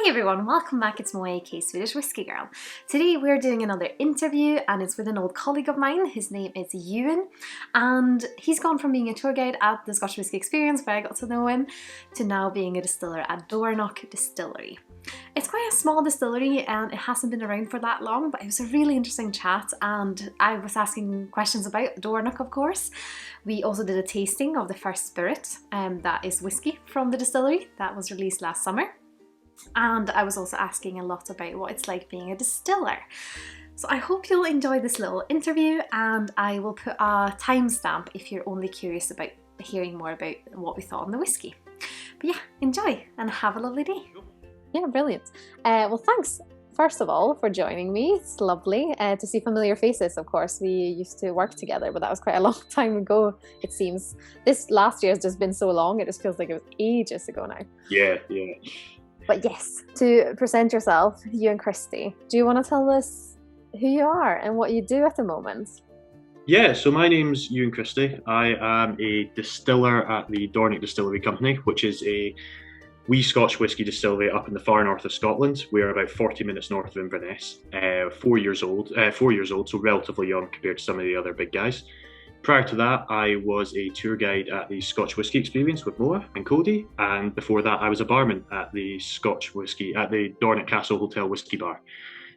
Hey everyone, welcome back. It's Moe, Swedish Whiskey Girl. Today we're doing another interview and it's with an old colleague of mine. His name is Euan and he's gone from being a tour guide at the Scotch Whisky Experience, where I got to know him, to now being a distiller at Dornoch Distillery. It's quite a small distillery and it hasn't been around for that long, but it was a really interesting chat and I was asking questions about Dornoch, of course. We also did a tasting of the first spirit, that is whiskey from the distillery that was released last summer. And I was also asking a lot about what it's like being a distiller. So I hope you'll enjoy this little interview, and I will put a timestamp if you're only curious about hearing more about what we thought on the whiskey. But yeah, enjoy and have a lovely day. Yeah, brilliant. Well, thanks first of all for joining me. It's lovely to see familiar faces. Of course, we used to work together, but that was quite a long time ago, it seems. This last year has just been so long, it just feels like it was ages ago now. Yeah. But yes, to present yourself, Euan Christie, do you want to tell us who you are and what you do at the moment? Yeah, so my name's Euan Christie. I am a distiller at the Dornoch Distillery Company, which is a wee Scotch whisky distillery up in the far north of Scotland. We're about 40 minutes north of Inverness. 4 years old, so relatively young compared to some of the other big guys. Prior to that, I was a tour guide at the Scotch Whisky Experience with Moa and Cody, and before that, I was a barman at the Dornoch Castle Hotel Whisky Bar.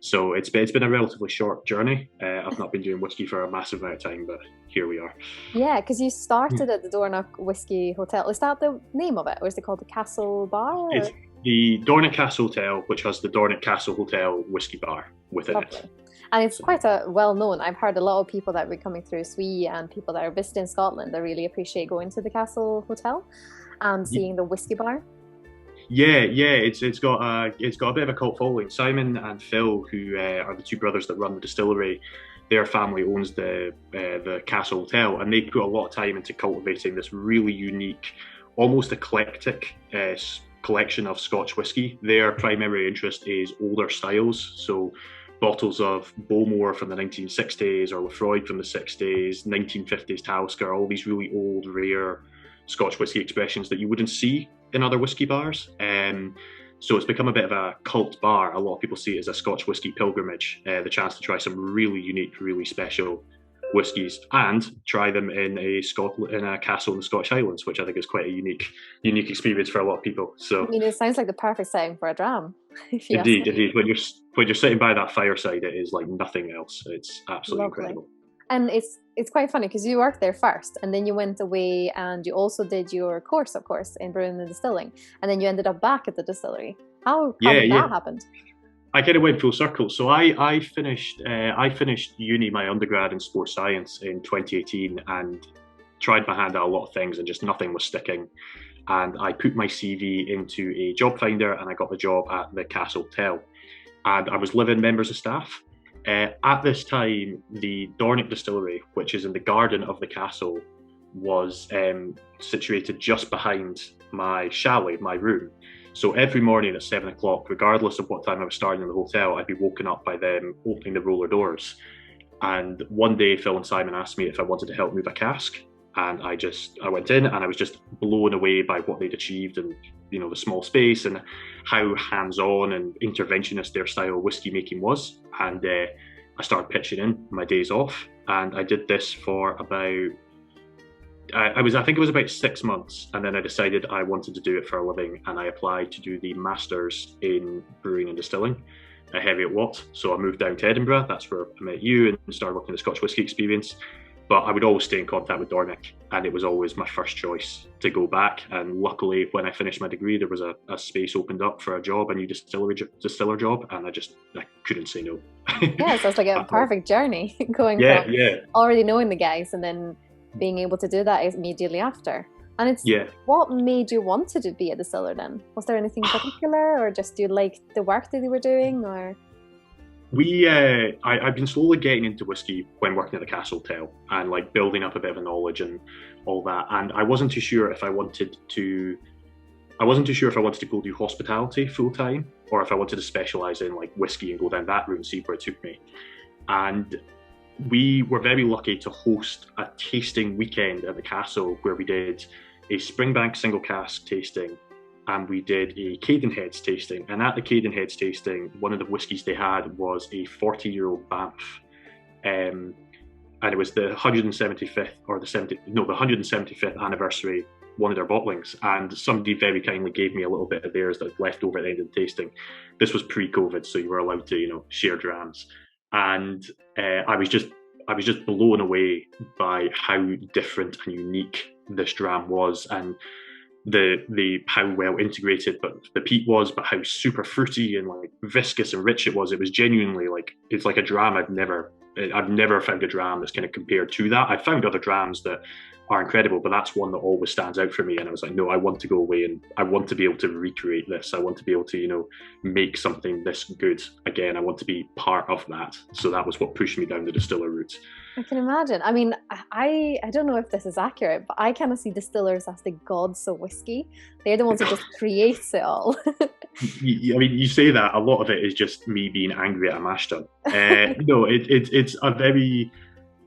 So it's been a relatively short journey. I've not been doing whiskey for a massive amount of time, but here we are. Yeah, because you started at the Dornoch Whisky Hotel. Is that the name of it, or is it called the Castle Bar? Or? It's the Dornoch Castle Hotel, which has the Dornoch Castle Hotel Whisky Bar within it. And it's quite a well-known. I've heard a lot of people that were coming through SWE and people that are visiting Scotland that really appreciate going to the Castle Hotel and seeing the whiskey bar. Yeah, it's got a bit of a cult following. Simon and Phil, who are the two brothers that run the distillery, their family owns the Castle Hotel, and they put a lot of time into cultivating this really unique, almost eclectic collection of Scotch whisky. Their primary interest is older styles, so bottles of Bowmore from the 1960s or Lefroy from the 60s, 1950s Talisker, all these really old, rare Scotch whisky expressions that you wouldn't see in other whisky bars. So it's become a bit of a cult bar. A lot of people see it as a Scotch whisky pilgrimage, the chance to try some really unique, really special whiskies and try them in a castle in the Scottish Highlands, which I think is quite a unique experience for a lot of people. So I mean, it sounds like the perfect setting for a dram. Indeed. When you're sitting by that fireside, it is like nothing else. It's absolutely incredible. And it's quite funny because you worked there first, and then you went away and you also did your course, of course, in brewing and distilling, and then you ended up back at the distillery. How did that happen? I kind of went full circle. So I finished uni, my undergrad in sports science in 2018, and tried my hand at a lot of things, and just nothing was sticking. And I put my CV into a job finder, and I got the job at the Castle Hotel. And I was live-in members of staff. At this time, the Dornoch Distillery, which is in the garden of the castle, was situated just behind my chalet, my room. So every morning at 7 o'clock, regardless of what time I was starting in the hotel, I'd be woken up by them opening the roller doors. And one day, Phil and Simon asked me if I wanted to help move a cask. And I went in, and I was just blown away by what they'd achieved, and the small space and how hands-on and interventionist their style of whiskey making was. And I started pitching in my days off, and I did this for about I think it was about 6 months, and then I decided I wanted to do it for a living, and I applied to do the Masters in Brewing and Distilling at Heriot-Watt. So I moved down to Edinburgh. That's where I met you and started working at the Scotch Whisky Experience. But I would always stay in contact with Dornoch, and it was always my first choice to go back. And luckily, when I finished my degree, there was a space opened up for a job, a new distiller job, and I couldn't say no. Yeah, so it's like a perfect journey going from already knowing the guys and then being able to do that immediately after. And what made you want to be a distiller then? Was there anything particular, or just do you like the work that you were doing, or? I've been slowly getting into whiskey when working at the Castle Hotel and like building up a bit of a knowledge and all that. And I wasn't too sure if I wanted to go do hospitality full time, or if I wanted to specialize in like whiskey and go down that route and see where it took me. And we were very lucky to host a tasting weekend at the castle where we did a Springbank single cask tasting and we did a Cadenheads tasting. And at the Cadenheads tasting, one of the whiskies they had was a 40-year-old Banff. And it was the 175th the 175th anniversary one of their bottlings, and somebody very kindly gave me a little bit of theirs that was left over at the end of the tasting. This was pre-COVID, so you were allowed to, share drams, and I was just blown away by how different and unique this dram was, and the how well integrated but the peat was, but how super fruity and like viscous and rich it was. It was genuinely it's like a dram I've never found a dram that's kind of compared to that. I've found other drams that are incredible, but that's one that always stands out for me. And I was like, no, I want to go away and I want to be able to recreate this. I want to be able to, make something this good again. I want to be part of that. So that was what pushed me down the distiller route. I can imagine. I mean, I don't know if this is accurate, but I kind of see distillers as the gods of whiskey. They're the ones that just creates it all. I mean, you say that, a lot of it is just me being angry at a mash tun. No,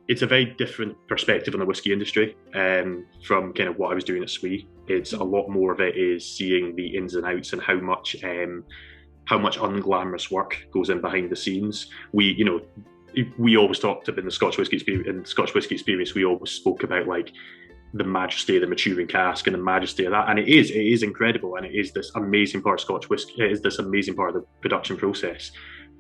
it's a very different perspective on the whiskey industry from kind of what I was doing at SWE. It's a lot more of it is seeing the ins and outs and how much unglamorous work goes in behind the scenes. We always talked about in the Scotch whisky experience, we always spoke about like the majesty of the maturing cask and the majesty of that, and it is incredible, and it is this amazing part of Scotch whisky. It is this amazing part of the production process.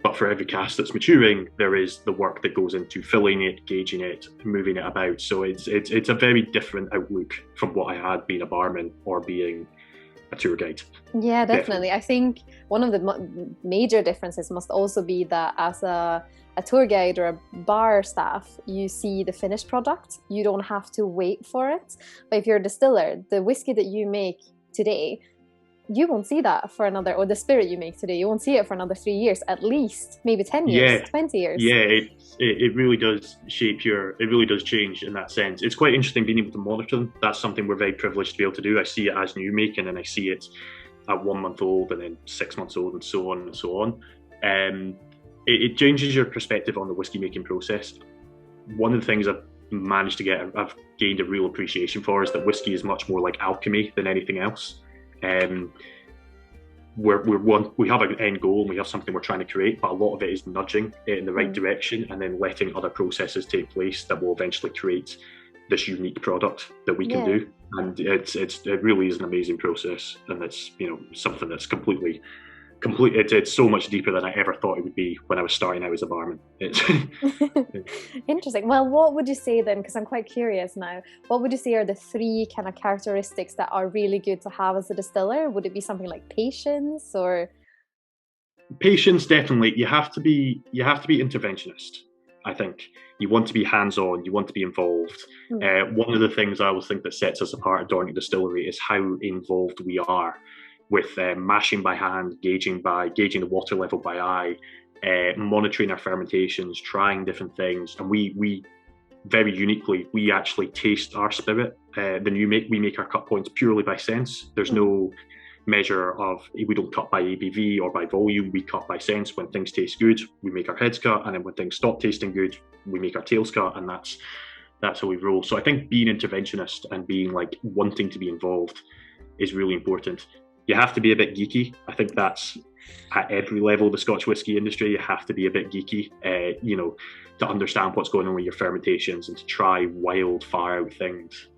But for every cask that's maturing, there is the work that goes into filling it, gauging it, moving it about. So it's a very different outlook from what I had being a barman or being a tour guide. Yeah, definitely. I think one of the major differences must also be that as a tour guide or a bar staff, you see the finished product. You don't have to wait for it. But if you're a distiller, the whiskey that you make today, you won't see that for another, or the spirit you make today, you won't see it for another 3 years, at least, maybe 10 years, 20 years. Yeah, it really does it really does change in that sense. It's quite interesting being able to monitor them. That's something we're very privileged to be able to do. I see it as new making, and I see it at 1 month old and then 6 months old and so on and so on. It changes your perspective on the whiskey making process. One of the things I've gained a real appreciation for is that whiskey is much more like alchemy than anything else. We have an end goal and we have something we're trying to create, but a lot of it is nudging it in the right direction and then letting other processes take place that will eventually create this unique product that we can do. And it really is an amazing process, and it's something that's completely it's so much deeper than I ever thought it would be when I was starting out as a barman. Interesting. Well, what would you say then, because I'm quite curious now, what would you say are the 3 kind of characteristics that are really good to have as a distiller? Would it be something like patience or? Patience, definitely. You have to be interventionist. I think you want to be hands-on, you want to be involved. One of the things I always think that sets us apart at Dornoch Distillery is how involved we are with mashing by hand, gauging the water level by eye, monitoring our fermentations, trying different things. And we very uniquely, we actually taste our spirit. We make our cut points purely by sense. There's no measure of, we don't cut by ABV or by volume, we cut by sense. When things taste good, we make our heads cut, and then when things stop tasting good, we make our tails cut, and that's how we roll. So I think being interventionist and being like wanting to be involved is really important. You have to be a bit geeky. I think that's at every level of the Scotch whisky industry. You have to be a bit geeky, to understand what's going on with your fermentations and to try wild, far out things.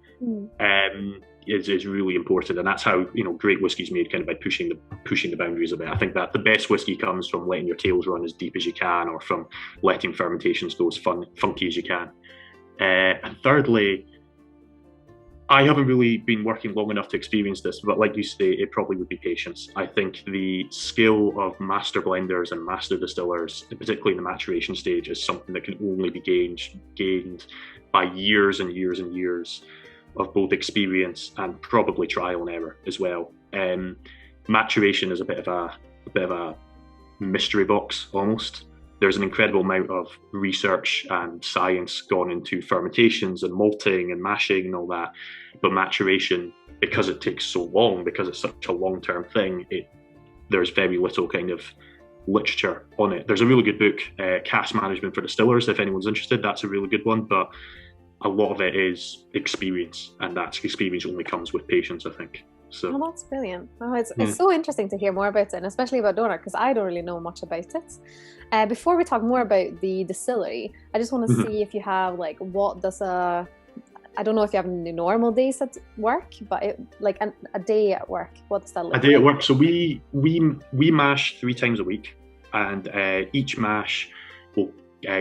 Is really important, and that's how great whiskey's made, kind of by pushing the boundaries a bit. I think that the best whiskey comes from letting your tails run as deep as you can, or from letting fermentations go as funky as you can. And thirdly, I haven't really been working long enough to experience this, but like you say, it probably would be patience. I think the skill of master blenders and master distillers, particularly in the maturation stage, is something that can only be gained by years and years and years of both experience and probably trial and error as well. Maturation is a bit of a mystery box almost. There's an incredible amount of research and science gone into fermentations and malting and mashing and all that. But maturation, because it takes so long, because it's such a long-term thing, there's very little kind of literature on it. There's a really good book, Cask Management for Distillers, if anyone's interested. That's a really good one. But a lot of it is experience, and that experience only comes with patience, I think. So oh, that's brilliant. Oh, it's so interesting to hear more about it, and especially about Dornoch, because I don't really know much about it. Before we talk more about the distillery, I just want to see if you have like, what does I don't know if you have any normal days at work, but like a day at work, what does that look like? A day at work. So we mash 3 times a week, and each mash will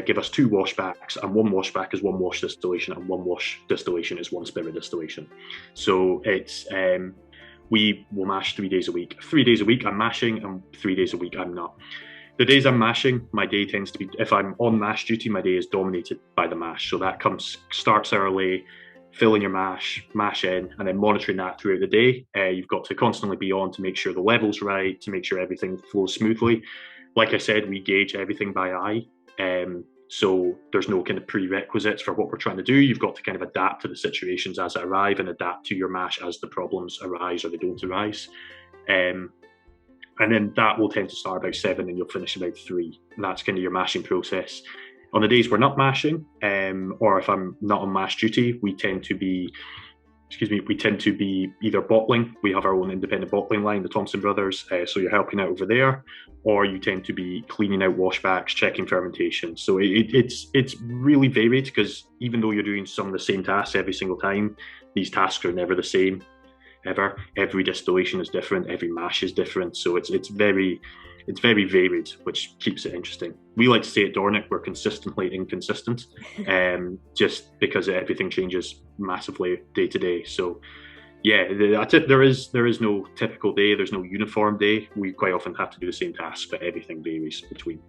give us 2 washbacks, and 1 washback is 1 wash distillation, and 1 wash distillation is 1 spirit distillation. So it's we will mash 3 days a week. 3 days a week I'm mashing, and 3 days a week I'm not. The days I'm mashing, my day tends to be, if I'm on mash duty, my day is dominated by the mash. So that starts early, filling your mash in, and then monitoring that throughout the day. You've got to constantly be on to make sure the level's right, to make sure everything flows smoothly. Like I said, we gauge everything by eye. So there's no kind of prerequisites for what we're trying to do. You've got to kind of adapt to the situations as they arrive, and adapt to your mash as the problems arise or they don't arise. And then that will tend to start about 7 and you'll finish about 3. And that's kind of your mashing process. On the days we're not mashing, or if I'm not on mash duty, we tend to be either bottling. We have our own independent bottling line, the Thompson Brothers, so you're helping out over there, or you tend to be cleaning out washbacks, checking fermentation. So it's really varied, because even though you're doing some of the same tasks every single time, these tasks are never the same, ever. Every distillation is different, every mash is different, so it's very varied, which keeps it interesting. We like to say at Dornoch, we're consistently inconsistent, just because everything changes massively day to day. So yeah, there is no typical day, there's no uniform day. We quite often have to do the same tasks, but everything varies between.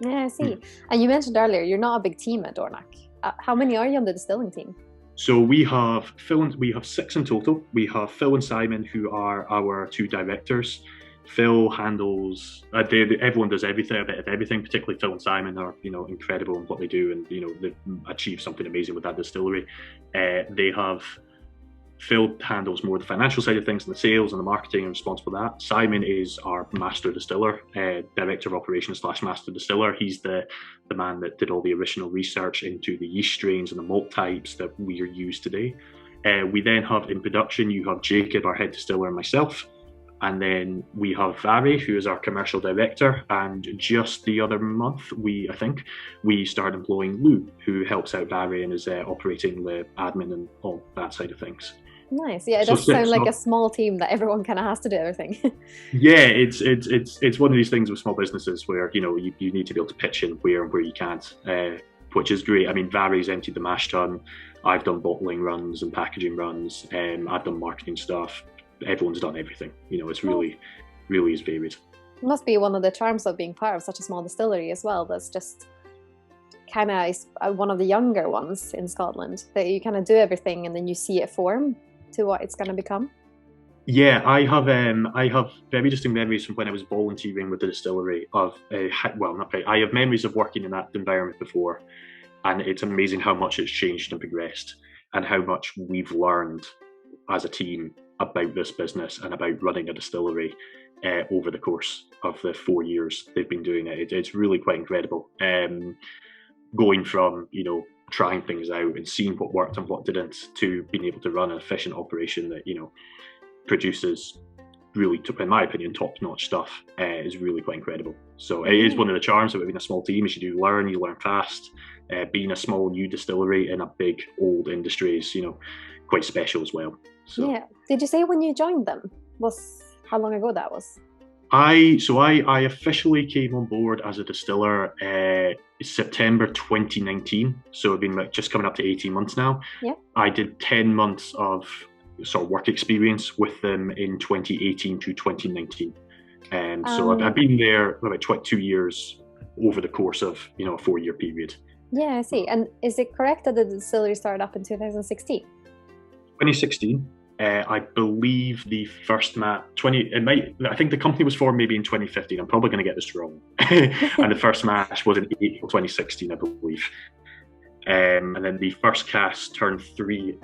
Yeah, I see. And you mentioned earlier, you're not a big team at Dornoch. How many are you on the distilling team? So we have 6 in total. We have Phil and Simon, who are our 2 directors. Phil handles, everyone does everything, a bit of everything, particularly Phil and Simon are, incredible in what they do, and, they've achieved something amazing with that distillery. Phil handles more the financial side of things and the sales and the marketing, and responsible for that. Simon is our master distiller, director of operations / master distiller. He's the man that did all the original research into the yeast strains and the malt types that we are used today. We then have in production, you have Jacob, our head distiller, and myself. And then we have Vary, who is our commercial director. And just the other month, we started employing Lou, who helps out Vary and is operating the admin and all that side of things. Nice. Yeah, it does sound like a small team that everyone kind of has to do everything. Yeah, it's one of these things with small businesses where, you need to be able to pitch in where you can't, which is great. I mean, Vary's emptied the mash tun. I've done bottling runs and packaging runs. I've done marketing stuff. Everyone's done everything. It's really is varied. It must be one of the charms of being part of such a small distillery as well. That's just kind of one of the younger ones in Scotland, that you kind of do everything and then you see it form to what it's going to become. Yeah, I have very distinct memories from when I was volunteering with the distillery of I have memories of working in that environment before, and it's amazing how much it's changed and progressed, and how much we've learned as a team about this business and about running a distillery over the course of the 4 years they've been doing it. It's really quite incredible. Going from trying things out and seeing what worked and what didn't, to being able to run an efficient operation that produces really, in my opinion, top-notch stuff, is really quite incredible. So it is one of the charms of being a small team, is you learn fast. Being a small new distillery in a big old industry is quite special as well. So. Yeah. Did you say when you joined them how long ago that was? I officially came on board as a distiller September 2019, so I've been just coming up to 18 months now. Yeah. I did 10 months of sort of work experience with them in 2018 to 2019. So I've been there about 2 years over the course of a 4-year period. Yeah, I see. And is it correct that the distillery started up in 2016? 2016. I believe the first I think the company was formed maybe in 2015. I'm probably going to get this wrong. And the first mash was in April 2016, I believe. And then the first cast turned 3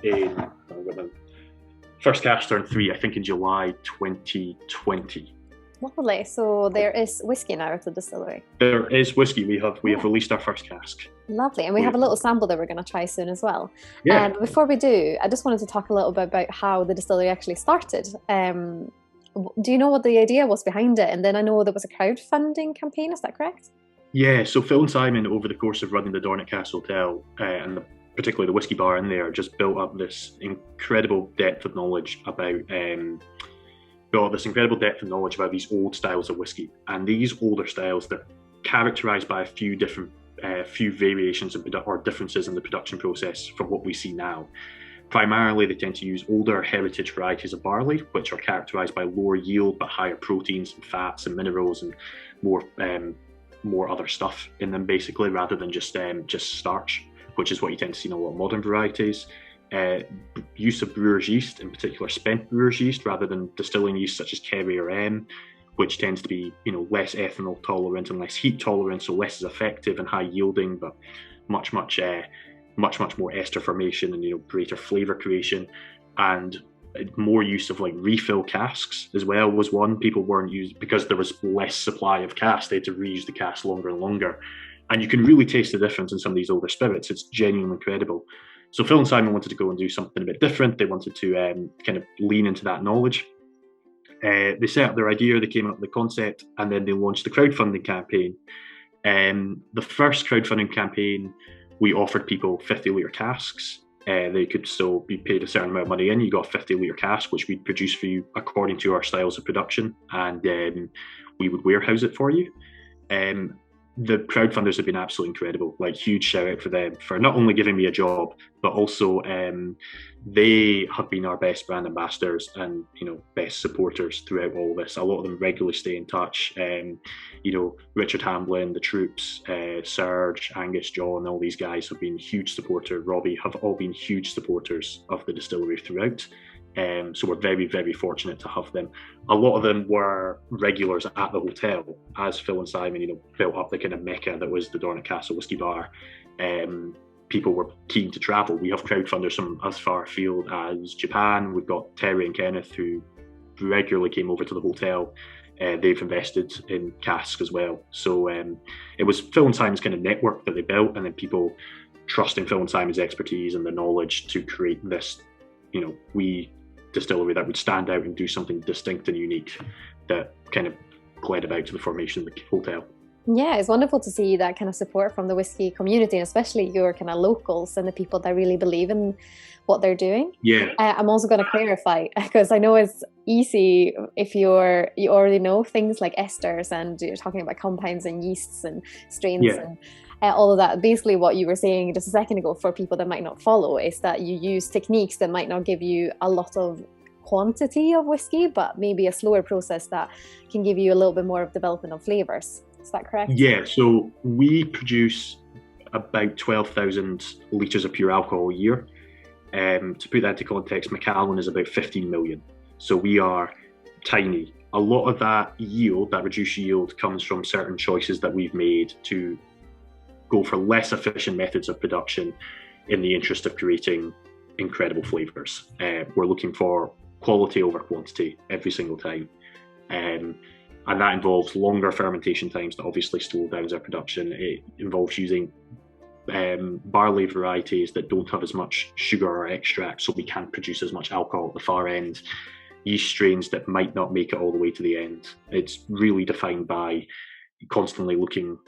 I think in July 2020. Lovely. So there is whiskey now at the distillery. There is whiskey. We have released our first cask. Lovely. And we have a little sample that we're going to try soon as well. Yeah. But before we do, I just wanted to talk a little bit about how the distillery actually started. Do you know what the idea was behind it? And then I know there was a crowdfunding campaign, is that correct? Yeah, so Phil and Simon, over the course of running the Dornoch Castle Hotel, and particularly the whiskey bar in there, just built up this incredible depth of knowledge about these old styles of whiskey. And these older styles, they're characterized by a few different few variations or differences in the production process from what we see now. Primarily, they tend to use older heritage varieties of barley, which are characterized by lower yield but higher proteins and fats and minerals and more other stuff in them, basically, rather than just starch, which is what you tend to see in a lot of modern varieties. Use of brewer's yeast, in particular spent brewer's yeast, rather than distilling yeast such as Kerry or which tends to be less ethanol tolerant and less heat tolerant, so less is effective and high yielding, but much more ester formation and greater flavor creation. And more use of refill casks as well was one. People weren't used because there was less supply of casks. They had to reuse the casks longer and longer, and you can really taste the difference in some of these older spirits. It's genuinely incredible. So Phil and Simon wanted to go and do something a bit different. They wanted to kind of lean into that knowledge. They set up their idea, they came up with the concept, and then they launched the crowdfunding campaign. The first crowdfunding campaign, we offered people 50-litre casks. They could still be paid a certain amount of money in. You got a 50-litre cask, which we'd produce for you according to our styles of production, and we would warehouse it for you. The crowdfunders have been absolutely incredible. Huge shout out for them for not only giving me a job, but also they have been our best brand ambassadors and best supporters throughout all this. A lot of them regularly stay in touch. Richard Hamblin, the Troops, Serge, Angus, John, all these guys have been huge supporters. Robbie have all been huge supporters of the distillery throughout. So we're very, very fortunate to have them. A lot of them were regulars at the hotel as Phil and Simon, built up the kind of mecca that was the Dornoch Castle Whiskey Bar. People were keen to travel. We have crowdfunders from as far afield as Japan. We've got Terry and Kenneth who regularly came over to the hotel. They've invested in casks as well. So it was Phil and Simon's kind of network that they built, and then people trusting Phil and Simon's expertise and their knowledge to create this, distillery that would stand out and do something distinct and unique that kind of led about to the formation of the hotel. Yeah, it's wonderful to see that kind of support from the whiskey community, and especially your kind of locals and the people that really believe in what they're doing. Yeah. I'm also going to clarify, because I know it's easy if you already know things like esters and you're talking about compounds and yeasts and strains and all of that. Basically what you were saying just a second ago, for people that might not follow, is that you use techniques that might not give you a lot of quantity of whiskey, but maybe a slower process that can give you a little bit more of development of flavors. Is that correct? Yeah, so we produce about 12,000 litres of pure alcohol a year. To put that into context, Macallan is about 15 million. So we are tiny. A lot of that yield, that reduced yield, comes from certain choices that we've made to go for less efficient methods of production in the interest of creating incredible flavours. We're looking for quality over quantity every single time. And that involves longer fermentation times that obviously slow down our production. It involves using barley varieties that don't have as much sugar or extract, so we can't produce as much alcohol at the far end. Yeast strains that might not make it all the way to the end. It's really defined by constantly looking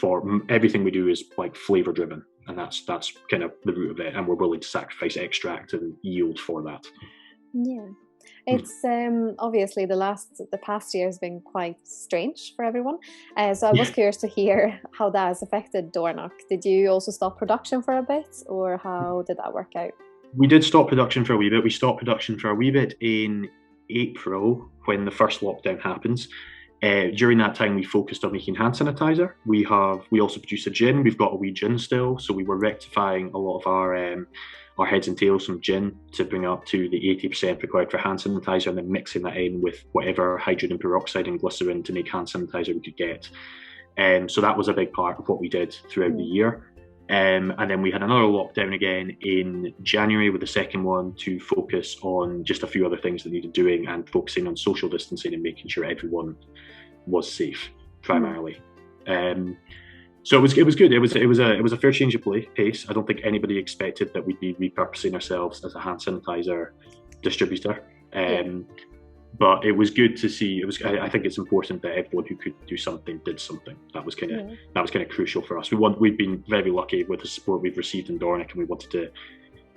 for, everything we do is flavour driven, and that's kind of the root of it, and we're willing to sacrifice extract and yield for that. Yeah. It's obviously the past year has been quite strange for everyone. So I was curious to hear how that has affected Dornoch. Did you also stop production for a bit, or how did that work out? We did stop production for a wee bit. We stopped production for a wee bit in April when the first lockdown happens. During that time, we focused on making hand sanitizer. We also produce a gin. We've got a wee gin still, so we were rectifying a lot of our heads and tails from gin to bring up to the 80% required for hand sanitizer, and then mixing that in with whatever hydrogen peroxide and glycerin to make hand sanitizer we could get. So that was a big part of what we did throughout the year. And then we had another lockdown again in January with the second one to focus on just a few other things that needed doing and focusing on social distancing and making sure everyone was safe primarily. So it was good. It was a fair change of pace. I don't think anybody expected that we'd be repurposing ourselves as a hand sanitizer distributor. But it was good to see. I think it's important that everyone who could do something did something. That was kind of crucial for us. We've been very lucky with the support we've received in Dornoch, and we wanted to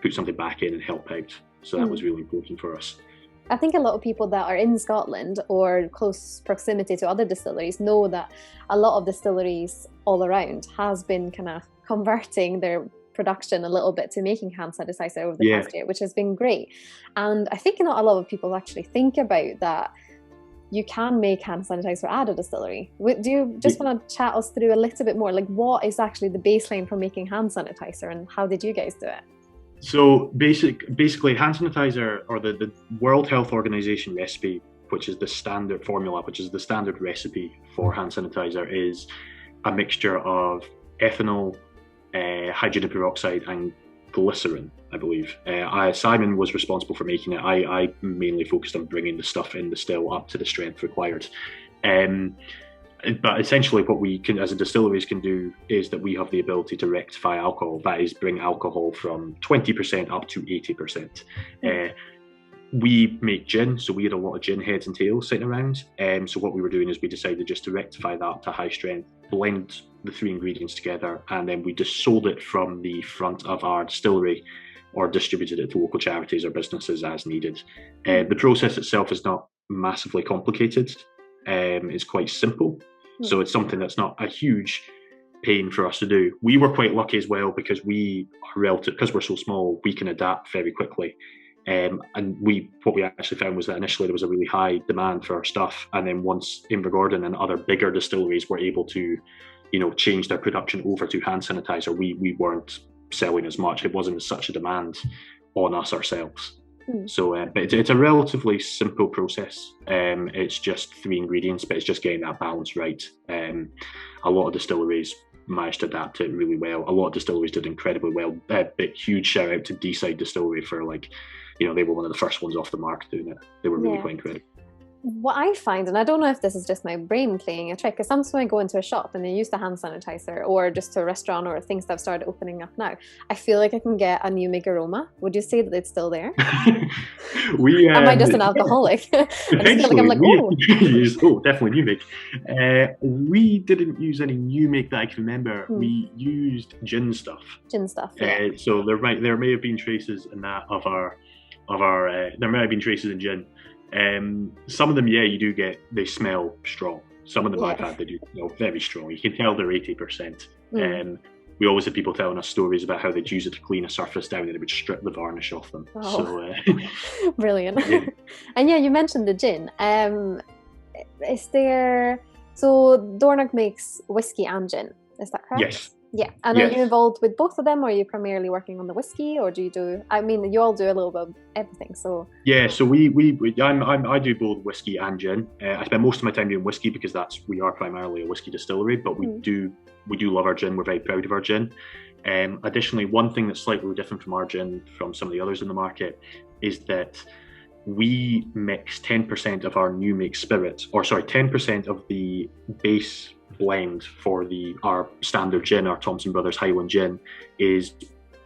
put something back in and help out. So that was really important for us. I think a lot of people that are in Scotland or close proximity to other distilleries know that a lot of distilleries all around has been kind of converting their production a little bit to making hand sanitizer over the past year, which has been great. And I think not a lot of people actually think about that you can make hand sanitizer at a distillery. Do you just want to chat us through a little bit more, like what is actually the baseline for making hand sanitizer and how did you guys do it? So basically hand sanitizer, or the World Health Organization recipe, which is the standard formula, which is the standard recipe for hand sanitizer, is a mixture of ethanol, hydrogen peroxide and glycerin, I believe. Simon was responsible for making it. I mainly focused on bringing the stuff in the still up to the strength required. But essentially what we can, as a distilleries, can do is that we have the ability to rectify alcohol. That is, bring alcohol from 20% up to 80%. We make gin, so we had a lot of gin heads and tails sitting around. So what we were doing is we decided just to rectify that to high strength, blend the three ingredients together, and then we just sold it from the front of our distillery or distributed it to local charities or businesses as needed. The process itself is not massively complicated. It's quite simple. So it's something that's not a huge pain for us to do. We were quite lucky as well because because we're so small, we can adapt very quickly. And what we actually found was that initially there was a really high demand for our stuff, and then once Invergordon and other bigger distilleries were able to, change their production over to hand sanitizer, we weren't selling as much. It wasn't such a demand on us ourselves. So, but it's a relatively simple process. It's just three ingredients, but it's just getting that balance right. A lot of distilleries managed to adapt it really well. A lot of distilleries did incredibly well. Big huge shout out to Deeside Distillery for they were one of the first ones off the mark doing it. They were really quite incredible. What I find, and I don't know if this is just my brain playing a trick, because sometimes when I go into a shop and they use the hand sanitizer, or just to a restaurant or things that have started opening up now, I feel like I can get a new make aroma. Would you say that it's still there? Am I just an alcoholic? I just feel like I'm like, definitely new make. We didn't use any new make that I can remember. We used gin stuff. So there may have been traces in that of our there may have been traces in gin. Some of them, you do get, they smell strong. Some of them I've had, they do smell very strong. You can tell they're 80%. We always had people telling us stories about how they'd use it to clean a surface down and it would strip the varnish off them. So, brilliant. And you mentioned the gin. So Dornoch makes whiskey and gin, is that correct? Yes. Yeah, and are you involved with both of them, or are you primarily working on the whiskey, or do you do? I mean, you all do a little bit of everything. So so I do both whiskey and gin. I spend most of my time doing whiskey because we are primarily a whiskey distillery, but we do love our gin. We're very proud of our gin. Additionally, one thing that's slightly different from our gin from some of the others in the market is that we mix 10% of our new make spirit, 10% of the base blend for our standard gin, our Thompson Brothers Highland gin,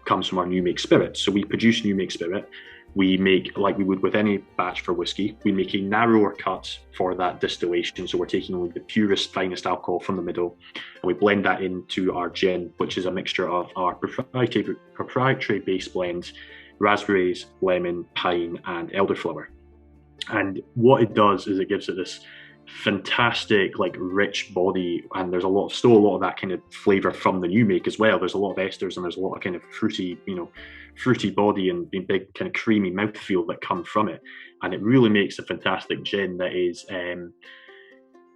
comes from our new make spirit. So we produce new make spirit. We make, like we would with any batch for whiskey, we make a narrower cut for that distillation. So we're taking only the purest, finest alcohol from the middle, and we blend that into our gin, which is a mixture of our proprietary base blend, raspberries, lemon, pine, and elderflower. And what it does is it gives it this fantastic, rich body, and there's still a lot of that kind of flavor from the new make as well. There's a lot of esters and there's a lot of kind of fruity body and big kind of creamy mouthfeel that come from it, and it really makes a fantastic gin that is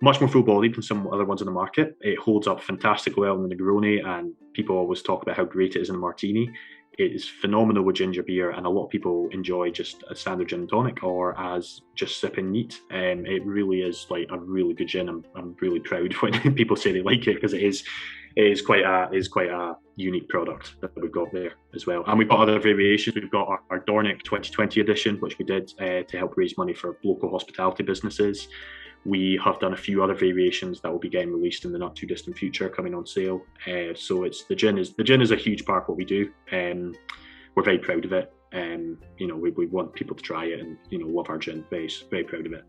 much more full-bodied than some other ones in the market. It holds up fantastically well in the Negroni, and people always talk about how great it is in a martini. It is phenomenal with ginger beer, and a lot of people enjoy just a standard gin and tonic or as just sipping neat. It really is a really good gin. I'm really proud when people say they like it, because It is quite a unique product that we've got there as well. And we've got other variations. We've got our Dornoch 2020 edition, which we did to help raise money for local hospitality businesses. We have done a few other variations that will be getting released in the not too distant future, coming on sale. So it's the gin is a huge part of what we do. We're very proud of it. We want people to try it and love our gin. Very, very proud of it.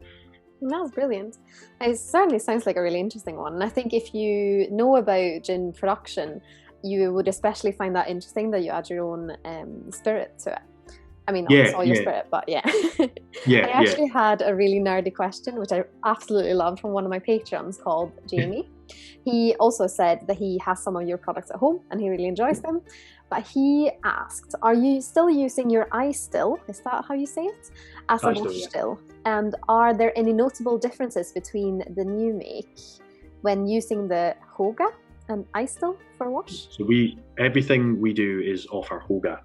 That's brilliant. It certainly sounds like a really interesting one. And I think if you know about gin production, you would especially find that interesting that you add your own spirit to it. I mean, not all your spirit, but yeah. I actually had a really nerdy question, which I absolutely loved, from one of my patrons called Jamie. He also said that he has some of your products at home and he really enjoys them. But he asked, are you still using your ice still, is that how you say it, as a wash still? And are there any notable differences between the new make when using the Hoga and ice still for wash? So everything we do is off our Hoga.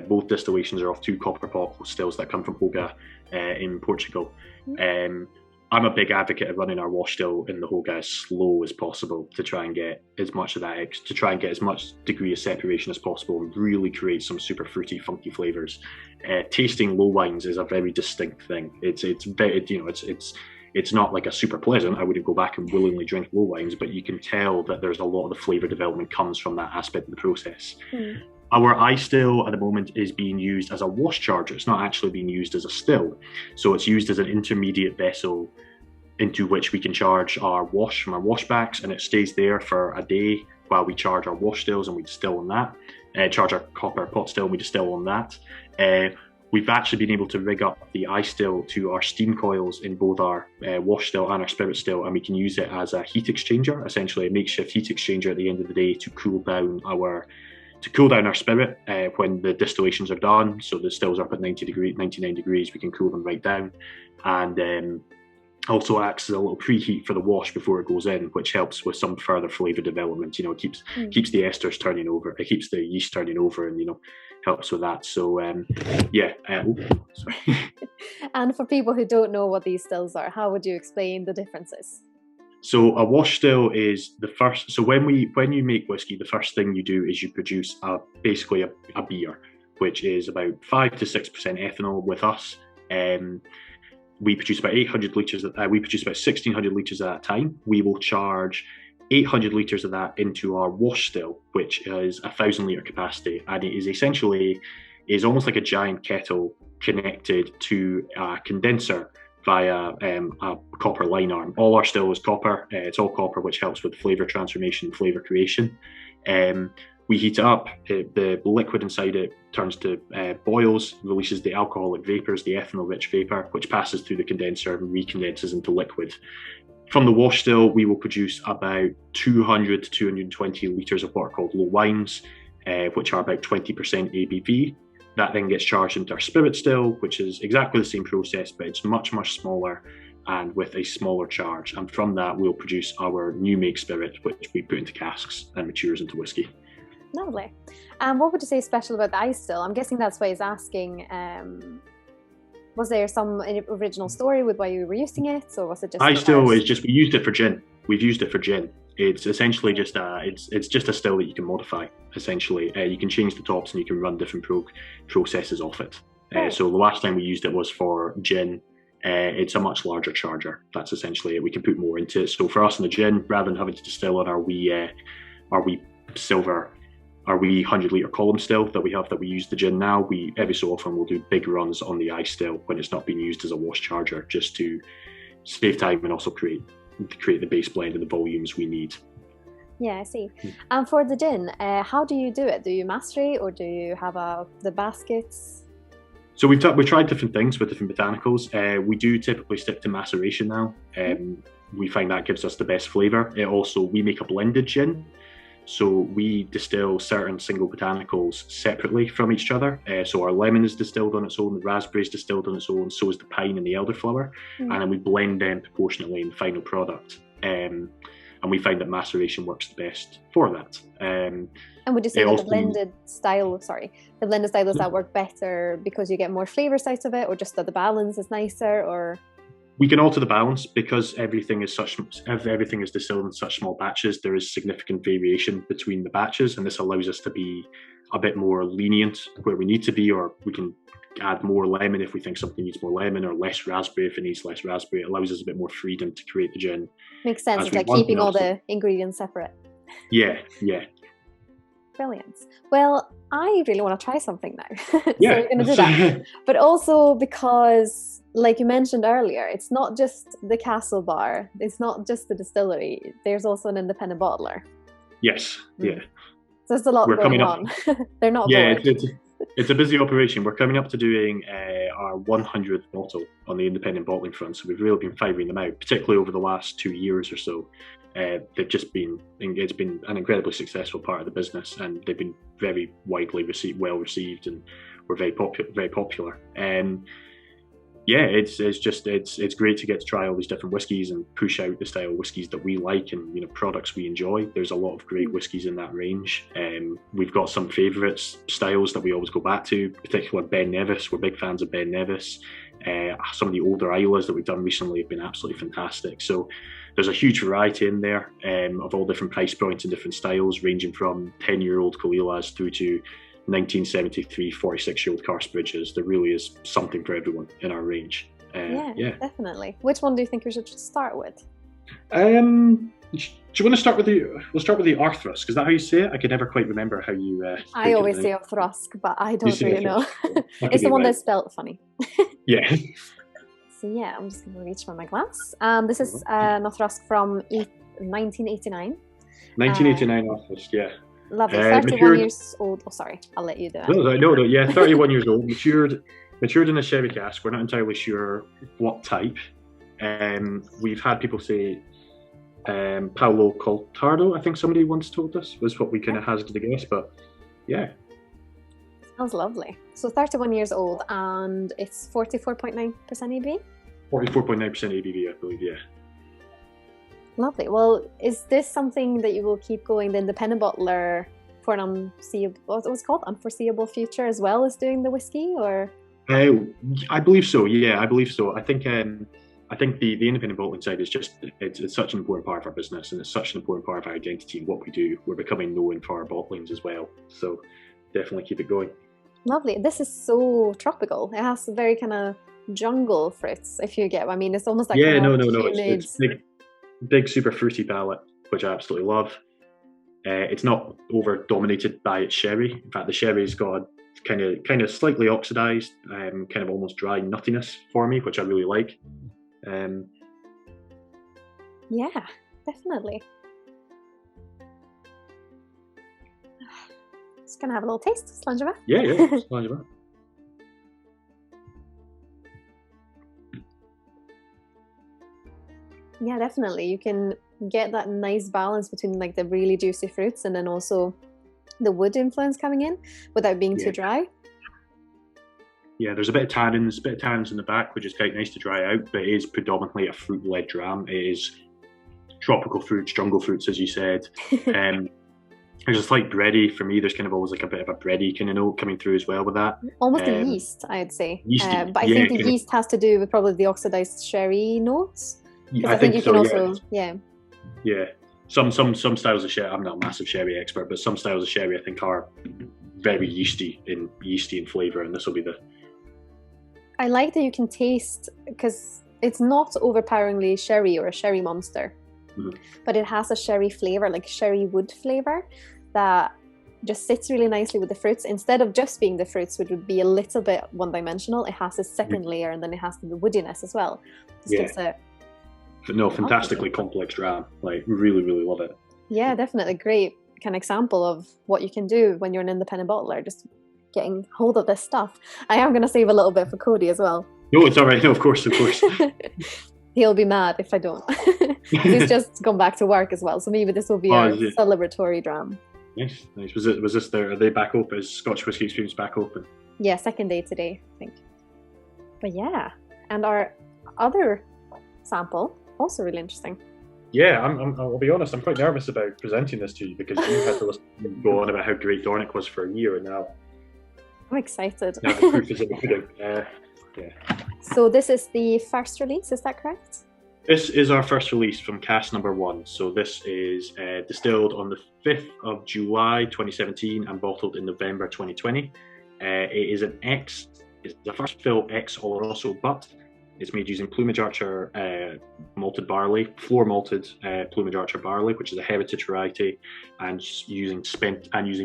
Both distillations are off 2 copper pot stills that come from Hoga in Portugal. I'm a big advocate of running our wash still in the Hoga as slow as possible to try and get as much of that, to try and get as much degree of separation as possible and really create some super fruity, funky flavors. Tasting low wines is a very distinct thing. It's not like a super pleasant. I wouldn't go back and willingly drink low wines, but you can tell that there's a lot of the flavor development comes from that aspect of the process. Our ice still at the moment is being used as a wash charger. It's not actually being used as a still. So it's used as an intermediate vessel into which we can charge our wash from our washbacks, and it stays there for a day while we charge our wash stills and we distill on that. Charge our copper pot still and we distill on that. We've actually been able to rig up the ice still to our steam coils in both our wash still and our spirit still, and we can use it as a heat exchanger, essentially a makeshift heat exchanger at the end of the day to cool down our spirit when the distillations are done. So the stills are up at 99 degrees, we can cool them right down. And also acts as a little preheat for the wash before it goes in, which helps with some further flavour development. It keeps the esters turning over, it keeps the yeast turning over, and helps with that. So sorry. And for people who don't know what these stills are, how would you explain the differences? So a wash still is the first. So when you make whiskey, the first thing you do is you produce basically a beer, which is about 5 to 6% ethanol. With us, we produce about 800 litres. We produce about 1,600 litres at a time. We will charge 800 litres of that into our wash still, which is 1,000 litre capacity, and it is almost like a giant kettle connected to a condenser via a copper line arm. All our still is copper. It's all copper, which helps with flavour transformation and flavour creation. We heat it up. The liquid inside it turns to boils, releases the alcoholic vapours, the ethanol-rich vapour, which passes through the condenser and recondenses into liquid. From the wash still, we will produce about 200 to 220 litres of what are called low wines, which are about 20% ABV. That then gets charged into our spirit still, which is exactly the same process, but it's much, much smaller and with a smaller charge. And from that, we'll produce our new make spirit, which we put into casks and matures into whiskey. Lovely. What would you say is special about the ice still? I'm guessing that's why he's asking. Was there some original story with why you were using it, or was it just? Ice still is just, we used it for gin. We've used it for gin. It's essentially just it's just a still that you can modify. Essentially, you can change the tops and you can run different processes off it. So the last time we used it was for gin. It's a much larger charger. That's essentially it. We can put more into it. So for us in the gin, rather than having to distill on our wee silver, our wee 100 litre column still that we have that we use the gin now, we every so often will do big runs on the ice still when it's not being used as a wash charger, just to save time and also create the base blend and the volumes we need. Yeah, I see. And for the gin, how do you do it? Do you macerate or do you have the baskets? So we've tried different things with different botanicals. We do typically stick to maceration now. We find that gives us the best flavour. We make a blended gin. So we distill certain single botanicals separately from each other. So our lemon is distilled on its own, the raspberry is distilled on its own, so is the pine and the elderflower. And then we blend them proportionately in the final product. And we find that maceration works the best for that. And would you say that the blended style, does that work better because you get more flavours out of it, or just that the balance is nicer, or? we can alter the balance because everything is distilled in such small batches. There is significant variation between the batches, and this allows us to be a bit more lenient where we need to be, or we can add more lemon if we think something needs more lemon, or less raspberry if it needs less raspberry. It allows us a bit more freedom to create the gin. Makes sense. It's like keeping all the ingredients separate. Yeah. Brilliant. Well, I really want to try something now. So Yeah. we're going to do that. But also because, like you mentioned earlier, it's not just the castle bar. It's not just the distillery. There's also an independent bottler. Yes. Yeah. So there's a lot going on. They're not bored. It's a busy operation. We're coming up to doing our 100th bottle on the independent bottling front. So we've really been firing them out, particularly over the last 2 years or so. It's been an incredibly successful part of the business, and they've been very widely well received, and we're very popular. It's great to get to try all these different whiskies and push out the style of whiskies that we like and products we enjoy. There's a lot of great whiskies in that range. We've got some favourites styles that we always go back to, particularly Ben Nevis. We're big fans of Ben Nevis. Some of the older Islas that we've done recently have been absolutely fantastic. So there's a huge variety in there of all different price points and different styles, ranging from 10-year-old Kalilas through to 1973 46-year-old Carsbridges. There really is something for everyone in our range. Yeah, definitely. Which one do you think we should start with? Do you want to start with we'll start with the Arthrusk? Is that how you say it? I can never quite remember how you... I always say Arthrusk, but I don't really know. It's the one that's spelled funny. Yeah. So yeah, I'm just going to reach for my glass. This is an Arthrusk from 1989. 1989 Arthrusk, yeah. Lovely. 31 years old. Oh, sorry. I'll let you do it. No. Yeah, 31 years old. Matured in a sherry cask. We're not entirely sure what type. We've had people say Paolo Coltardo, I think somebody once told us, was what we kind of hazarded a guess, but yeah. Sounds lovely. So 31 years old, and it's 44.9% ABV? 44.9% ABV, I believe, yeah. Lovely. Well, is this something that you will keep going, the independent bottler, for an unforeseeable future, as well as doing the whiskey, or? I believe so. Yeah, I believe so. I think the independent bottling side is just it's such an important part of our business, and it's such an important part of our identity and what we do. We're becoming known for our bottlings as well, so definitely keep it going. Lovely. This is so tropical. It has very kind of jungle fruits, if you get what I mean. It's almost like no. It's big super fruity palate, which I absolutely love. It's not over dominated by its sherry. In fact, the sherry's got kind of slightly oxidized, kind of almost dry nuttiness for me, which I really like. Yeah, definitely. Just gonna have a little taste. Sláinte Skål. Yeah, Sláinte Skål. Yeah, definitely. You can get that nice balance between like the really juicy fruits and then also the wood influence coming in without being too dry. Yeah, there's a bit of tannins in the back, which is quite nice to dry out, but it is predominantly a fruit-led dram. It is tropical fruits, jungle fruits, as you said. There's a slight bready for me. There's kind of always like a bit of a bready kind of note coming through as well with that. Almost a yeast, I'd say. Yeasty, but I think the yeast has to do with probably the oxidized sherry notes. I think you so, can also, yeah. Some styles of sherry. I'm not a massive sherry expert, but some styles of sherry I think are very yeasty in flavour, and this will be the. I like that you can taste, because it's not overpoweringly sherry or a sherry monster, but it has a sherry flavour, like sherry wood flavour, that just sits really nicely with the fruits. Instead of just being the fruits, which would be a little bit one-dimensional, it has a second layer, and then it has the woodiness as well. Gives a fantastically complex dram. Like, really, really love it. Yeah, definitely. Great kind of example of what you can do when you're an independent bottler, just getting hold of this stuff. I am going to save a little bit for Cody as well. No, it's all right. No, of course. He'll be mad if I don't. He's just gone back to work as well, so maybe this will be our celebratory dram. Nice. Was this there? Are they back open? Is Scotch Whisky Experience back open? Yeah, second day today, I think. But yeah, and our other sample, also really interesting. Yeah, I'll be honest, I'm quite nervous about presenting this to you, because you had to go on about how great Dornoch was for a year, and now I'm excited. Now the proof is in the pudding. Yeah. So this is the first release, is that correct? This is our first release from cask number 1. So this is distilled on the 5th of July 2017 and bottled in November 2020. It is it's the first fill X Oloroso, but it's made using Plumage Archer malted barley, floor malted Plumage Archer barley, which is a heritage variety, and using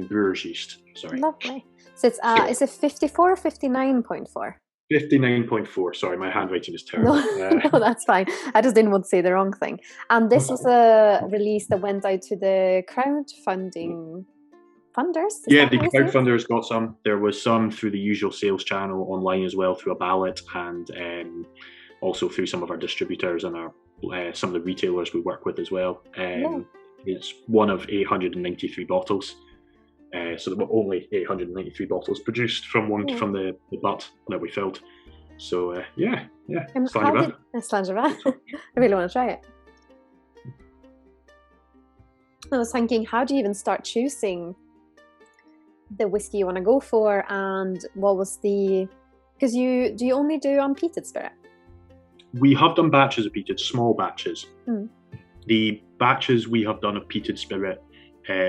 brewer's yeast. Sorry. Lovely. So is it 54 or 59.4? 59.4. Sorry, my handwriting is terrible. No, that's fine. I just didn't want to say the wrong thing. And this was a release that went out to the crowdfunding funders? Yeah, the crowdfunders got some. There was some through the usual sales channel online as well, through a ballot, and also through some of our distributors and our some of the retailers we work with as well. It's one of 893 bottles. So there were only 893 bottles produced from the butt that we filled. So Sláinte Skål. I really want to try it. I was thinking, how do you even start choosing the whiskey you want to go for, and what was because do you only do unpeated spirit? We have done batches of peated, small batches. The batches we have done of peated spirit,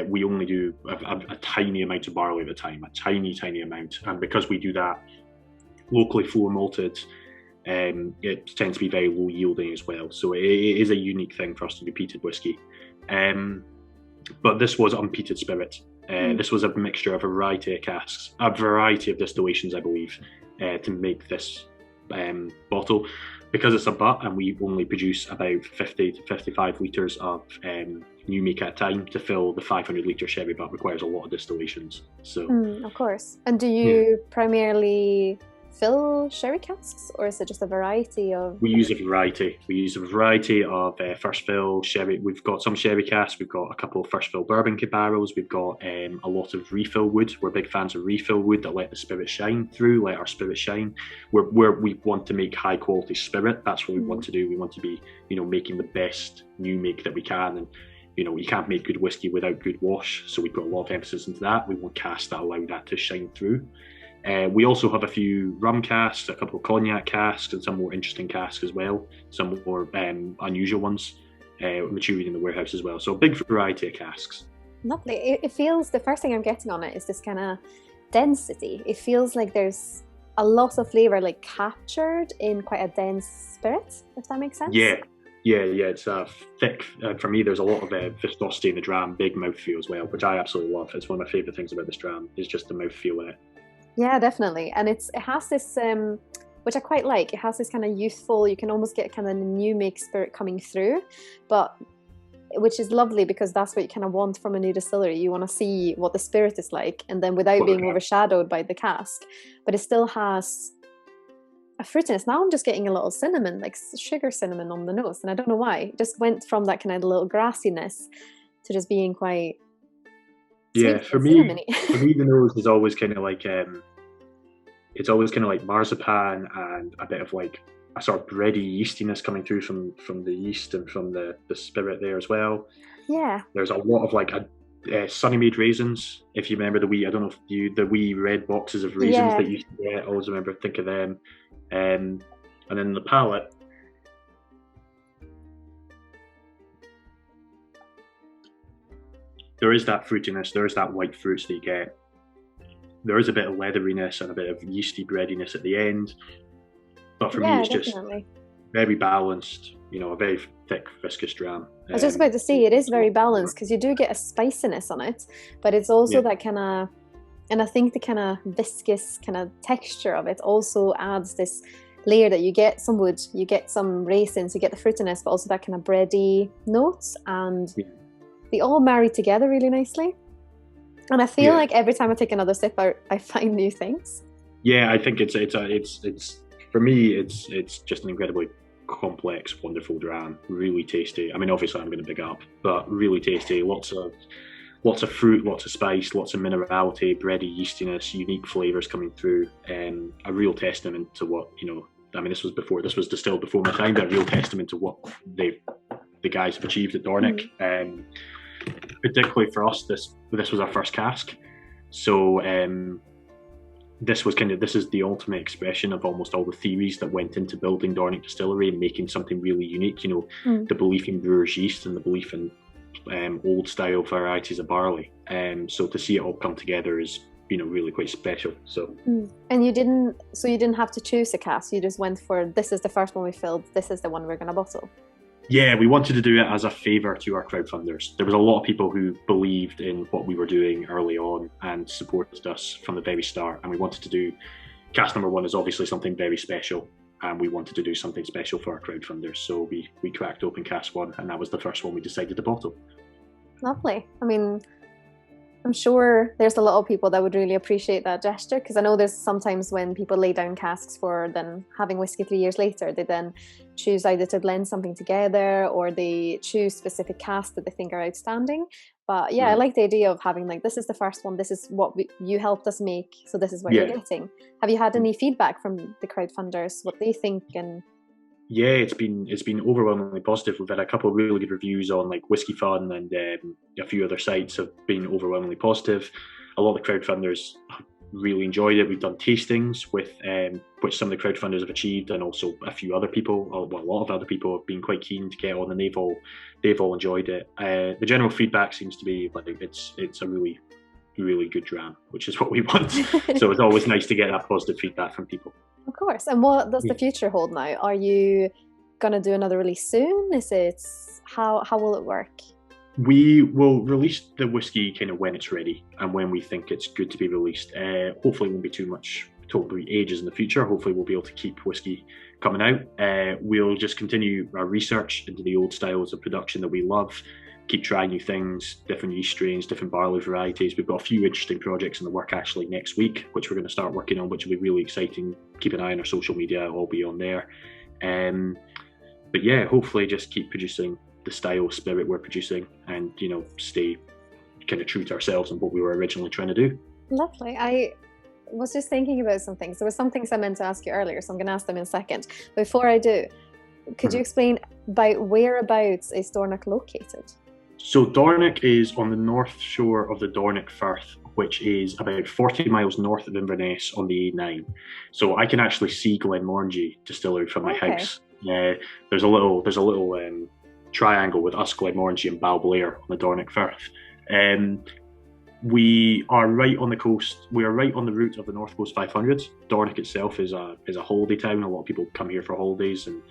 we only do a tiny amount of barley at a time, a tiny amount. And because we do that locally floor malted, it tends to be very low yielding as well. So it is a unique thing for us to do peated whiskey. But this was unpeated spirit. This was a mixture of a variety of casks, a variety of distillations, I believe, to make this bottle. Because it's a butt and we only produce about 50 to 55 litres of new make at a time, to fill the 500 litre sherry butt requires a lot of distillations. So, of course. And do you primarily fill sherry casks, or is it just a variety of? We use a variety of first fill sherry. We've got some sherry casks. We've got a couple of first fill bourbon barrels. We've got a lot of refill wood. We're big fans of refill wood that let the spirit shine through, let our spirit shine. Where we want to make high quality spirit. That's what we want to do. We want to be, making the best new make that we can. And you can't make good whiskey without good wash. So we put a lot of emphasis into that. We want casks that allow that to shine through. We also have a few rum casks, a couple of cognac casks, and some more interesting casks as well. Some more unusual ones maturing in the warehouse as well. So a big variety of casks. Lovely. It feels, the first thing I'm getting on it is this kind of density. It feels like there's a lot of flavour captured in quite a dense spirit, if that makes sense. Yeah. It's thick. For me, there's a lot of viscosity in the dram, big mouthfeel as well, which I absolutely love. It's one of my favourite things about this dram, is just the mouthfeel in it. Yeah, definitely. And it has this, which I quite like, it has this kind of youthful, you can almost get kind of a new make spirit coming through, which is lovely, because that's what you kind of want from a new distillery. You want to see what the spirit is like, and then without being overshadowed by the cask. But it still has a fruitiness. Now I'm just getting a little cinnamon, like sugar cinnamon on the nose, and I don't know why. It just went from that kind of little grassiness to just being quite... Yeah, for me, the nose is always kind of like it's always kind of like marzipan and a bit of like a sort of bready yeastiness coming through from the yeast and from the spirit there as well. Yeah, there's a lot of like Sunny Made raisins. If you remember the wee red boxes of raisins that you used to get, I always think of them. And then the palate. There is that fruitiness, there is that white fruits that you get. There is a bit of leatheriness and a bit of yeasty breadiness at the end. But for me, it's definitely just very balanced, a very thick, viscous dram. I was just about to say, it is very balanced, because you do get a spiciness on it, but it's also that kind of, and I think the kind of viscous kind of texture of it also adds this layer that you get some wood, you get some raisins, you get the fruitiness, but also that kind of bready notes, and they all marry together really nicely. And I feel like every time I take another sip, I find new things. Yeah, I think it's for me, it's just an incredibly complex, wonderful dram. Really tasty. I mean, obviously I'm going to big up, but really tasty. Lots of fruit, lots of spice, lots of minerality, bready yeastiness, unique flavours coming through. A real testament to what, I mean, this was distilled before my time, but a real testament to what the guys have achieved at Dornoch. Particularly for us, this was our first cask. So this is the ultimate expression of almost all the theories that went into building Dornoch Distillery and making something really unique. The belief in brewer's yeast and the belief in old style varieties of barley. So to see it all come together is really quite special. So and you didn't have to choose a cask. You just went for, this is the first one we filled, this is the one we're going to bottle. Yeah, we wanted to do it as a favour to our crowdfunders. There was a lot of people who believed in what we were doing early on and supported us from the very start. And we wanted to do, cask number 1 is obviously something very special. And we wanted to do something special for our crowdfunders. So we cracked open cask 1, and that was the first one we decided to bottle. Lovely. I mean, I'm sure there's a lot of people that would really appreciate that gesture, because I know there's sometimes when people lay down casks for then having whiskey 3 years later, they then choose either to blend something together or they choose specific casks that they think are outstanding. But yeah, I like the idea of having like, this is the first one, this is what you helped us make, so this is what you're getting. Have you had any feedback from the crowdfunders, what they think? And yeah, it's been overwhelmingly positive. We've had a couple of really good reviews on like Whiskey Fun, and a few other sites have been overwhelmingly positive. A lot of the crowdfunders really enjoyed it. We've done tastings with which some of the crowdfunders have achieved, and also a few other people, a lot of other people have been quite keen to get on, and they've all enjoyed it. The general feedback seems to be like it's a really good dram, which is what we want. So it's always nice to get that positive feedback from people. Of course. And what does the future hold now? Are you going to do another release soon? How will it work? We will release the whiskey kind of when it's ready and when we think it's good to be released. Hopefully it won't be too much totally ages in the future. Hopefully we'll be able to keep whiskey coming out. We'll just continue our research into the old styles of production that we love, keep trying new things, different yeast strains, different barley varieties. We've got a few interesting projects in the work actually next week, which we're going to start working on, which will be really exciting. Keep an eye on our social media, it'll all be on there. But yeah, hopefully just keep producing the style spirit we're producing and, stay kind of true to ourselves and what we were originally trying to do. Lovely. I was just thinking about some things. There were some things I meant to ask you earlier, so I'm going to ask them in a second. Before I do, could you explain by whereabouts is Dornoch located? So Dornoch is on the north shore of the Dornoch Firth, which is about 40 miles north of Inverness on the A9. So I can actually see Glenmorangie Distillery from my house. There's a little triangle with us, Glenmorangie, and Balblair on the Dornoch Firth. We are right on the coast. We are right on the route of the North Coast 500. Dornoch itself is a holiday town. A lot of people come here for holidays and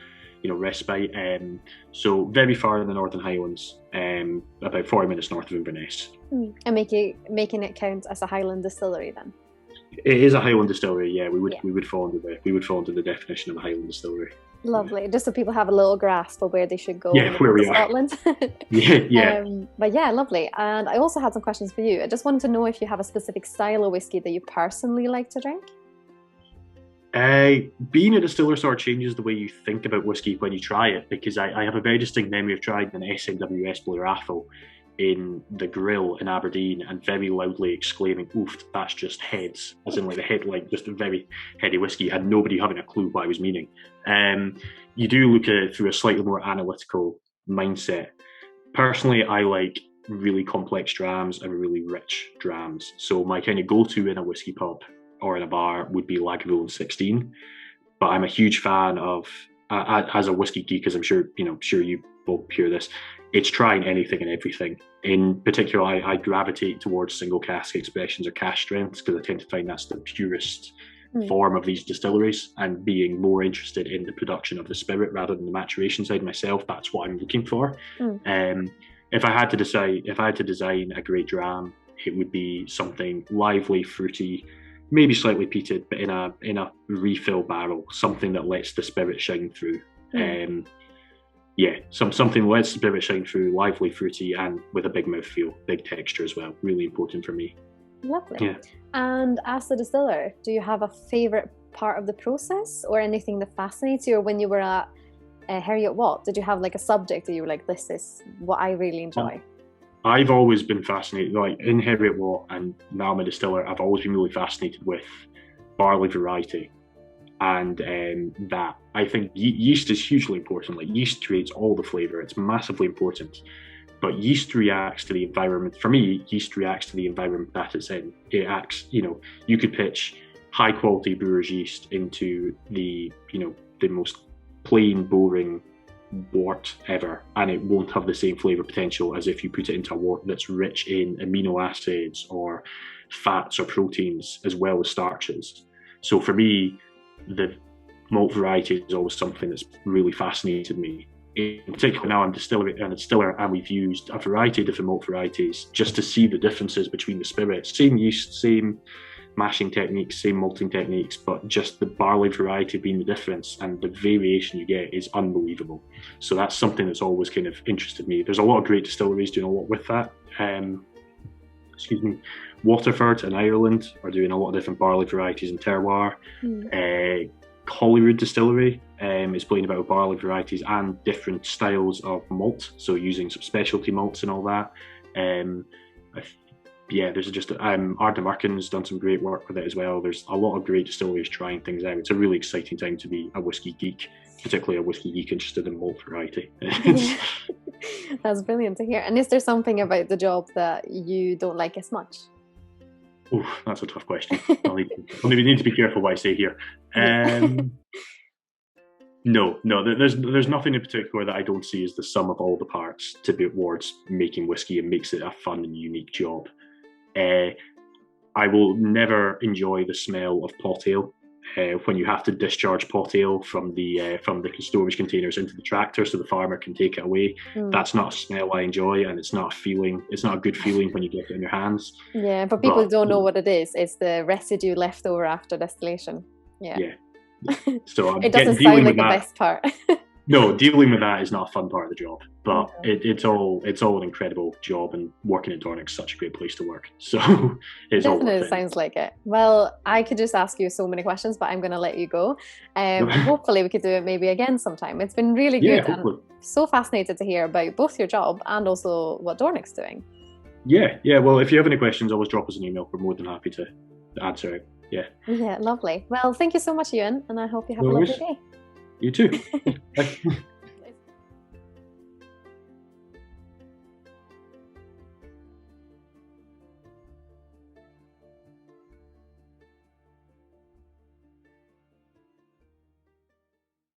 respite. So very far in the Northern Highlands, about 40 minutes north of Inverness. And making it count as a Highland distillery then? It is a Highland distillery. Yeah, we would fall into the definition of a Highland distillery. Lovely. Just so people have a little grasp of where they should go. Yeah, where we Scotland. are. yeah. But yeah, lovely. And I also had some questions for you. I just wanted to know if you have a specific style of whiskey that you personally like to drink. Being a distiller sort of changes the way you think about whiskey when you try it, because I have a very distinct memory of trying an SNWS Blue Raffle in the grill in Aberdeen and very loudly exclaiming, "Oof, that's just heads," as in like the head, like just a very heady whiskey, and nobody having a clue what I was meaning. You do look at it through a slightly more analytical mindset. Personally, I like really complex drams and really rich drams. So my kind of go-to in a whiskey pub or in a bar would be Lagavulin 16. But I'm a huge fan of, as a whiskey geek, as I'm sure you will hear this, it's trying anything and everything. In particular, I gravitate towards single cask expressions or cask strengths because I tend to find that's the purest form of these distilleries, and being more interested in the production of the spirit rather than the maturation side myself, that's what I'm looking for. If I had to design a great dram, it would be something lively, fruity, maybe slightly peated, but in a refill barrel, something that lets the spirit shine through. Something that lets the spirit shine through, lively, fruity, and with a big mouthfeel, big texture as well. Really important for me. Lovely. Yeah. And as a distiller, do you have a favourite part of the process or anything that fascinates you? Or when you were at Heriot Watt, did you have like a subject that you were like, this is what I really enjoy? I've always been fascinated, like in Heriot Watt, and now I'm a distiller, I've always been really fascinated with barley variety. And that, I think yeast is hugely important. Like yeast creates all the flavour, it's massively important. But yeast reacts to the environment. For me, yeast reacts to the environment that it's in. It acts, you could pitch high quality brewer's yeast into the most plain, boring wort ever, and it won't have the same flavour potential as if you put it into a wort that's rich in amino acids or fats or proteins as well as starches. So for me, the malt variety is always something that's really fascinated me. In particular, now I'm a distiller, and we've used a variety of different malt varieties just to see the differences between the spirits. Same yeast, same mashing techniques, same malting techniques, but just the barley variety being the difference, and the variation you get is unbelievable. So that's something that's always kind of interested me. There's a lot of great distilleries doing a lot with that. Waterford in Ireland are doing a lot of different barley varieties and terroir. Hollywood Distillery is playing about with barley varieties and different styles of malt, so using some specialty malts and all that. There's just Ardna Merkin's done some great work with it as well. There's a lot of great distilleries trying things out. It's a really exciting time to be a whiskey geek, particularly a whiskey geek interested in malt variety. Yeah. That's brilliant to hear. And is there something about the job that you don't like as much? Oh, that's a tough question. I'll need to be careful what I say here. No, there's nothing in particular that I don't see as the sum of all the parts towards making whiskey and makes it a fun and unique job. I will never enjoy the smell of pot ale when you have to discharge pot ale from the storage containers into the tractor so the farmer can take it away. That's not a smell I enjoy, and it's not a feeling. It's not a good feeling when you get it in your hands. Yeah, but people don't know what it is. It's the residue left over after distillation. Yeah. So it doesn't sound like the best part. No, dealing with that is not a fun part of the job, but it's all an incredible job, and working at Dornoch is such a great place to work. So it's definitely sounds like it. Well, I could just ask you so many questions, but I'm going to let you go. Hopefully we could do it maybe again sometime. It's been really good, and so fascinated to hear about both your job and also what Dornoch's doing. Yeah. Well, if you have any questions, always drop us an email. We're more than happy to answer it. Yeah, lovely. Well, thank you so much, Euan, and I hope you have a lovely day. You too.